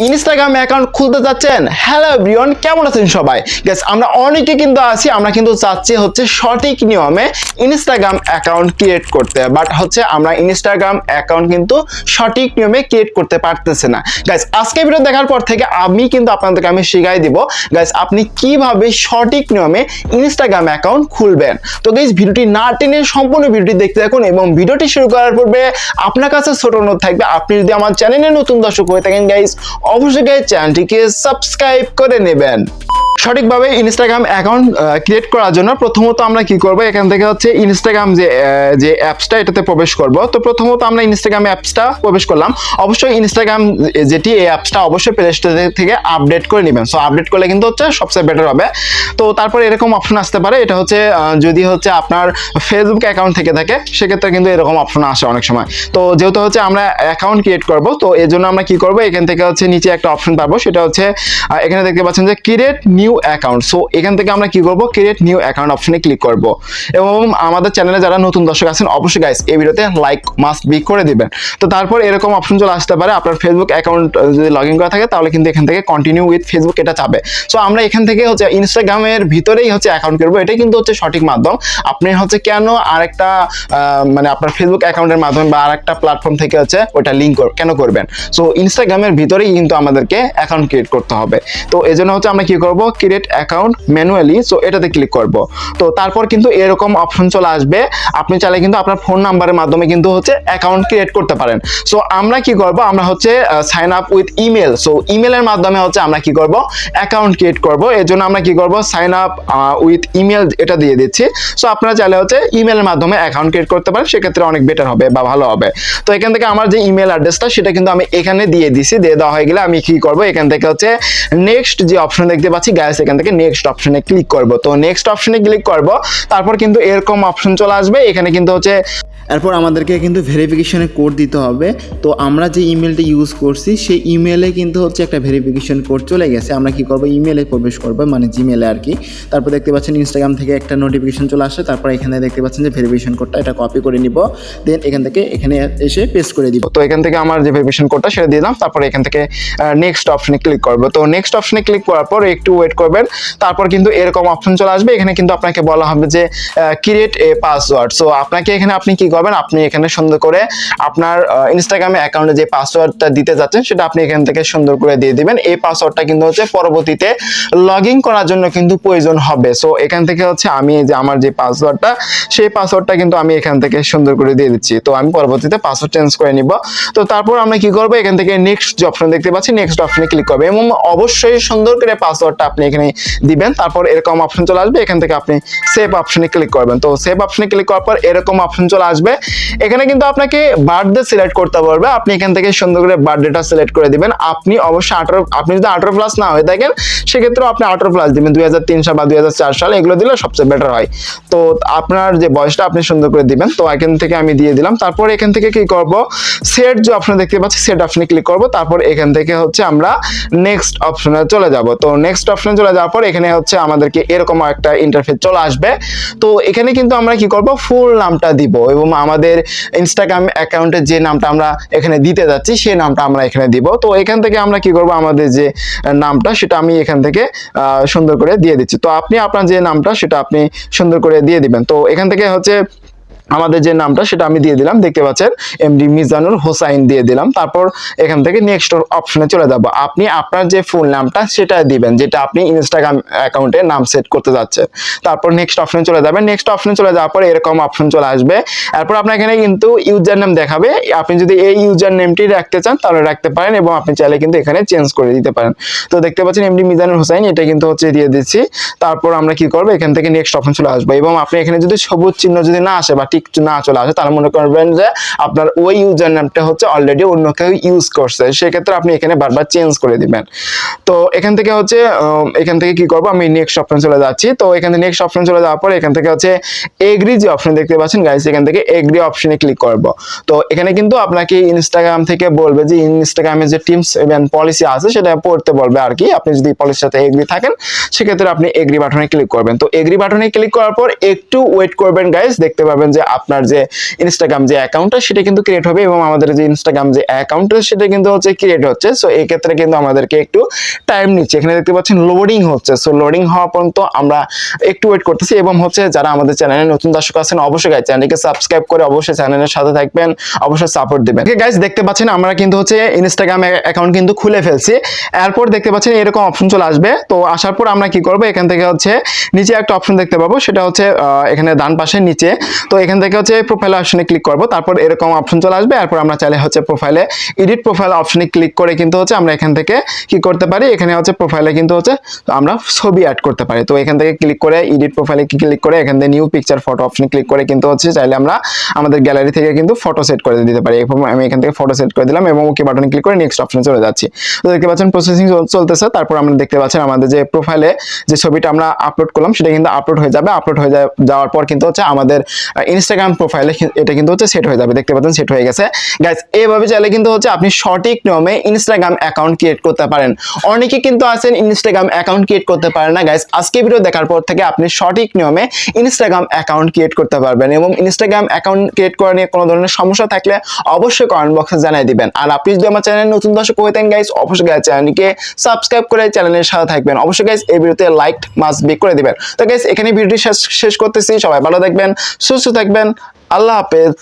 Instagram account খুলতে যাচ্ছেন? Hello everyone, কেমন আছেন সবাই? গাইস, আমরা অনেকে কিন্তু আছি, আমরা কিন্তু চাচ্ছি হচ্ছে সঠিক নিয়মে ইনস্টাগ্রাম অ্যাকাউন্ট ক্রিয়েট করতে, বাট হচ্ছে আমরা ইনস্টাগ্রাম অ্যাকাউন্ট কিন্তু সঠিক নিয়মে ক্রিয়েট করতে পারতেছে না। গাইস, আজকে ভিডিও দেখার পর থেকে আমি কিন্তু আপনাদেরকে শিখাই দিব গাইস আপনি কিভাবে সঠিক নিয়মে ইনস্টাগ্রাম অ্যাকাউন্ট খুলবেন। তো গাইস, ভিডিওটি না টেনে সম্পূর্ণ ভিডিওটি দেখতে থাকুন এবং ভিডিওটি শুরু করার পূর্বে আপনার কাছে ছোট অনুরোধ থাকবে, আপনি যদি আমার চ্যানেলে নতুন দর্শক হয়ে থাকেন গাইস, অবশ্যই চ্যানেলটিকে সাবস্ক্রাইব করে নেবেন। সঠিকভাবে ইনস্টাগ্রাম অ্যাকাউন্ট ক্রিয়েট করার জন্য প্রথমত আমরা কি করব, এখান থেকে হচ্ছে ইনস্টাগ্রাম যে অ্যাপসটা এটাতে প্রবেশ করব। তো প্রথমত আমরা ইনস্টাগ্রাম অ্যাপসটা প্রবেশ করলাম। অবশ্যই ইনস্টাগ্রাম যেটি এই অ্যাপসটা অবশ্যই প্লে স্টোর থেকে আপডেট করে নেবেন। সো আপডেট করলে কিন্তু হচ্ছে সবচেয়ে বেটার হবে। তো তারপর এরকম অপশন আসতে পারে, এটা হচ্ছে যদি হচ্ছে আপনার ফেসবুক অ্যাকাউন্ট থেকে থাকে সেক্ষেত্রে কিন্তু এরকম অপশন আসে অনেক সময়। তো যেহেতু হচ্ছে আমরা অ্যাকাউন্ট ক্রিয়েট করব, তো এর জন্য আমরা কি করব, এখান থেকে হচ্ছে নিচে একটা অপশন পাবো, সেটা হচ্ছে এখানে দেখতে পাচ্ছেন যে ক্রিয়েট নিউ অ্যাকাউন্ট। সো এখান থেকে আমরা কি করব, ক্রিয়েট নিউ অ্যাকাউন্ট অপশনে ক্লিক করব। এবং আমাদের চ্যানেলে যারা নতুন দর্শক আছেন অবশ্যই গাইস এই ভিডিওতে লাইক মাস্ট বি করে দিবেন। তো তারপর এরকম অপশন চলে আসতে পারে, আপনার ফেসবুক অ্যাকাউন্ট যদি লগ ইন করা থাকে তাহলে কিন্তু এখান থেকে কন্টিনিউ উইথ ফেসবুক এটা চাবে। সো আমরা এখান থেকে হচ্ছে ইনস্টাগ্রামের ভিতরেই হচ্ছে অ্যাকাউন্ট করবো, এটাই কিন্তু হচ্ছে সঠিক মাধ্যম। আপনি হচ্ছে কেন আরেকটা মানে আপনার ফেসবুক অ্যাকাউন্টের মাধ্যমে বা আরেকটা প্ল্যাটফর্ম থেকে হচ্ছে ওটা লিঙ্ক কেন করবেন? সো ইনস্টাগ্রামের ভিতরেই কিন্তু আমাদেরকে অ্যাকাউন্ট ক্রিয়েট করতে হবে। তো এই জন্য হচ্ছে আমরা কি করব, ক্রিয়েট অ্যাকাউন্ট ম্যানুয়ালি, সো এটাতে ক্লিক করব। তো তারপর কিন্তু এরকম অপশন চলে আসবে, আপনি চাইলে কিন্তু আপনার ফোন নাম্বারের মাধ্যমে কিন্তু হচ্ছে অ্যাকাউন্ট ক্রিয়েট করতে পারেন। সো আমরা কি করব, আমরা হচ্ছে sign up with email. So ইমেলের মাধ্যমে হচ্ছে আমরা কি করব, অ্যাকাউন্ট ক্রিয়েট করব। এর জন্য আমরা কি করব, সাইন আপ উইথ ইমেল এটা দিয়ে দিচ্ছি। সো আপনারা চাইলে হচ্ছে ইমেলের মাধ্যমে অ্যাকাউন্ট ক্রিয়েট করতে পারেন, সেক্ষেত্রে অনেক বেটার হবে বা ভালো হবে। তো এখান থেকে আমার যে ইমেল অ্যাড্রেসটা সেটা কিন্তু আমি এখানে দিয়ে দিছি, দিয়ে দেওয়া হয়ে গেলে আমি কি করব, এখান থেকে হচ্ছে নেক্সট যে অপশন দেখতে পাচ্ছি গাইস, এখান থেকে নেক্সট অপশনে ক্লিক করব। তো নেক্সট অপশনে ক্লিক করব, তারপর কিন্তু এরকম অপশন চলে আসবে, এখানে কিন্তু হচ্ছে এরপর আমাদেরকে কিন্তু ভেরিফিকেশনের কোড দিতে হবে। তো আমরা যে ইমেলটা ইউজ করছি সেই ইমেলে কিন্তু হচ্ছে একটা ভেরিফিকেশন কোড চলে গেছে। আমরা কি করব, ইমেলে প্রবেশ করব, মানে জিমেলে আর কি। তারপর দেখতে পাচ্ছেন ইনস্টাগ্রাম থেকে একটা নোটিফিকেশন চলে আসে, তারপর এখানে দেখতে পাচ্ছেন যে ভেরিফিকেশন কোডটা, এটা কপি করে নিব, দেন এখান থেকে এখানে এসে পেস্ট করে দিব। তো এখান থেকে আমার যে ভেরিফিকেশন কোডটা সেটা দিয়ে দিলাম, তারপর এখান থেকে নেক্সট অপশনে ক্লিক করব। তো নেক্সট অপশনে ক্লিক করার পর একটু ওয়েট করবেন, তারপর কিন্তু এরকম অপশন চলে আসবে। এখানে কিন্তু আপনাকে বলা হবে যে ক্রিয়েট এ পাসওয়ার্ড। সো আপনাকে এখানে আপনি কি করবেন, আপনি এখানে সুন্দর করে আপনার ইনস্টাগ্রামে অ্যাকাউন্টে যে পাসওয়ার্ডটা দিতে যাচ্ছেন সেটা আপনি এখান থেকে সুন্দর করে দিয়ে দিবেন। এই পাসওয়ার্ডটা কিন্তু হচ্ছে পরবর্তীতে লগ ইন করার জন্য কিন্তু প্রয়োজন হবে। সো এখান থেকে হচ্ছে আমি যে আমার যে পাসওয়ার্ডটা সেই পাসওয়ার্ডটা কিন্তু আমি এখান থেকে সুন্দর করে দিয়ে দিচ্ছি। তো আমি পরবর্তীতে পাসওয়ার্ড চেঞ্জ করে নিব। তো তারপর আমরা কি করব, এখান থেকে নেক্সট যে অপশন দেখতে পাচ্ছি নেক্সট অপশনে ক্লিক করব এবং অবশ্যই সুন্দর করে পাসওয়ার্ডটা আপনি এখানে দিবেন। তারপর এরকম অপশন চলে আসবে, এখান থেকে আপনি সেভ অপশনে ক্লিক করবেন। তো সেভ অপশনে ক্লিক করার পর এরকম অপশন চলে আসবে, এখানে কিন্তু আপনাকে বার্থডে সিলেক্ট করতে পারবে। আপনি এখান থেকে সুন্দর করে বার্থডেটা সিলেক্ট করে দিবেন। আপনি অবশ্যই আপনি যদি 18 প্লাস না হয়ে থাকেন সেক্ষেত্রে আপনি 18 প্লাস দিবেন, 2003 সাল বা 2004 সাল এগুলো দিলে সবচেয়ে বেটার হয়। তো আপনার যে বয়সটা আপনি সুন্দর করে দিবেন। তো এখান থেকে আমি দিয়ে দিলাম। তারপর এখান থেকে কি করব, সেট যে অপশন দেখতে পাচ্ছি সেট অপশনে ক্লিক করব। তারপর এখান থেকে হচ্ছে আমরা নেক্সট অপশনে চলে যাব। তো নেক্সট অপশনে চলে যাওয়ার পর এখানে হচ্ছে আমাদেরকে এরকম একটা ইন্টারফেস চলে আসবে। তো এখানে কিন্তু আমরা কি করব, ফুল নামটা দিব এবং আমাদের ইনস্টাগ্রাম অ্যাকাউন্টের যে নামটা আমরা এখানে দিতে যাচ্ছি সেই নামটা আমরা এখানে দিব। তো এখান থেকে আমরা কি করব, আমাদের যে নামটা সেটা আমি এখান থেকে সুন্দর করে দিয়ে দিচ্ছি। তো আপনি আপনার যে নামটা সেটা আপনি সুন্দর করে দিয়ে দিবেন। তো এখান থেকে হচ্ছে আমাদের যে নামটা সেটা আমি দিয়ে দিলাম, দেখতে পাচ্ছেন এমডি মিজানুর হোসাইন দিয়ে দিলাম। তারপর এখান থেকে নেক্সট অপশনে চলে যাব। আপনি আপনার যে ফুল নামটা সেটা দিবেন, যেটা আপনি ইনস্টাগ্রাম অ্যাকাউন্টে নাম সেট করতে যাচ্ছেন। তারপর নেক্সট অপশনে চলে যাবেন। নেক্সট অপশনে চলে যাওয়ার পর এরকম অপশন চলে আসবে। এরপর আপনার এখানে কিন্তু ইউজার নেম দেখাবে, আপনি যদি এই ইউজার নেমটি রাখতে চান তাহলে রাখতে পারেন এবং আপনি চাইলে কিন্তু এখানে চেঞ্জ করে দিতে পারেন। তো দেখতে পাচ্ছেন এমডি মিজানুর হোসাইন, এটা কিন্তু হচ্ছে দিয়ে দিচ্ছি। তারপর আমরা কি করব, এখান থেকে নেক্সট অপশন চলে আসবে এবং আপনি এখানে যদি সবুজ চিহ্ন যদি না আসে বা না চলে আসে তাহলে মনে করবেন যে আপনার ওই ইউজার নামটা হচ্ছে অলরেডি অন্য কেউ ইউজ করছে, সেক্ষেত্রে আপনি এখানে বারবার চেঞ্জ করে দিবেন। তো এখান থেকে হচ্ছে এখান থেকে কি করব, আমি নেক্সট অপশন চলে যাচ্ছি। তো এখানে নেক্সট অপশন চলে যাওয়ার পর এখান থেকে হচ্ছে এগ্রি যে অপশন দেখতে পাচ্ছেন গাইস, এখান থেকে এগ্রি অপশনে ক্লিক করব। তো এখানে কিন্তু আপনাকে ইনস্টাগ্রাম থেকে বলবে যে ইনস্টাগ্রামে যে টিমস এবং পলিসি আছে সেটা পড়তে বলবে আর কি। আপনি যদি পলিসির সাথে এগ্রি থাকেন সেক্ষেত্রে আপনি এগ্রি বাটনে ক্লিক করবেন। তো এগ্রি বাটনে ক্লিক করার পর একটু ওয়েট করবেন গাইস, দেখতে পাবেন যে আপনার যে ইনস্টাগ্রাম যে অ্যাকাউন্টটা সেটা কিন্তু ক্রিয়েট হবে এবং আমাদের যে ইনস্টাগ্রাম যে অ্যাকাউন্টটা সেটা কিন্তু হচ্ছে ক্রিয়েট হচ্ছে। সো এই ক্ষেত্রে কিন্তু আমাদেরকে একটু টাইম নিচ্ছে, এখানে দেখতে পাচ্ছেন লোডিং হচ্ছে। সো লোডিং হওয়া পর্যন্ত আমরা একটু ওয়েট করতেছি এবং হচ্ছে যারা আমাদের চ্যানেলে নতুন দর্শক আছেন অবশ্যই গাইজ চ্যানেলকে সাবস্ক্রাইব করে অবশ্যই চ্যানেলের সাথে থাকবেন, অবশ্যই সাপোর্ট দিবেন। গাইজ দেখতে পাচ্ছেন আমরা কিন্তু হচ্ছে ইনস্টাগ্রাম অ্যাকাউন্ট কিন্তু খুলে ফেলছি। এরপর দেখতে পাচ্ছেন এরকম অপশন চলে আসবে। তো আসার পর আমরা কি করব, এখান থেকে হচ্ছে নিচে একটা অপশন দেখতে পাবো, সেটা হচ্ছে এখানে ডান পাশে নিচে। তো এখান থেকে হচ্ছে প্রোফাইল অপশনে ক্লিক করব, তারপর এরকম অপশন চলে আসবে। এরপর আমরা চাইলে হচ্ছে প্রোফাইলে এডিট প্রোফাইল অপশনে ক্লিক করে কিন্তু হচ্ছে আমরা এখান থেকে কি করতে পারি, এখানে হচ্ছে প্রোফাইলে কিন্তু হচ্ছে আমরা ছবি অ্যাড করতে পারি। তো এখান থেকে ক্লিক করে এডিট প্রোফাইলে ক্লিক করে এখান থেকে নিউ পিকচার ফটো অপশনে ক্লিক করে কিন্তু হচ্ছে চাইলে আমরা আমাদের গ্যালারি থেকে কিন্তু ফটো সেট করে দিতে পারি। এবং আমি এখান থেকে ফটো সেট করে দিলাম এবং ওকে বাটনে ক্লিক করে নেক্সট অপশনে চলে যাচ্ছি। তো দেখতে পাচ্ছেন প্রসেসিং চলতেছে। তারপর আমরা দেখতে পাচ্ছেন আমাদের যে প্রোফাইলে যে ছবিটা আমরা আপলোড করলাম সেটা কিন্তু আপলোড হয়ে যাবে। আপলোড হয়ে যাওয়ার পর কিন্তু হচ্ছে আমাদের ইনস্টাগ্রাম প্রোফাইলে এটা কিন্তু হচ্ছে সেট হয়ে যাবে। দেখতে পাচ্ছেন সেট হয়ে গেছে। গাইস এইভাবে চাইলে কিন্তু হচ্ছে আপনি সঠিক নিয়মে ইনস্টাগ্রাম অ্যাকাউন্ট ক্রিয়েট করতে পারেন। অনেকে কিন্তু আছেন ইনস্টাগ্রাম অ্যাকাউন্ট ক্রিয়েট করতে পারেন না। গাইস আজকে ভিডিও দেখার পর থেকে আপনি সঠিক নিয়মে ইনস্টাগ্রাম অ্যাকাউন্ট ক্রিয়েট করতে পারবেন এবং ইনস্টাগ্রাম অ্যাকাউন্ট ক্রিয়েট করা নিয়ে কোনো ধরনের সমস্যা থাকলে অবশ্যই কমেন্ট বক্সে জানিয়ে দিবেন। আর আপনি যদি আমার চ্যানেলে নতুন দর্শক হয়ে থাকেন গাইস অবশ্যই গাইস চ্যানেলটিকে সাবস্ক্রাইব করে চ্যানেলের সাথে থাকবেন। অবশ্যই গাইস এই ভিডিওতে লাইক মাস্ট বি করে দিবেন। তো গাইস এখানে ভিডিওটি শেষ করতেছি। সবাই ভালো থাকবেন, সুস্থ থাকবেন, আল্লাহ হাফেজ।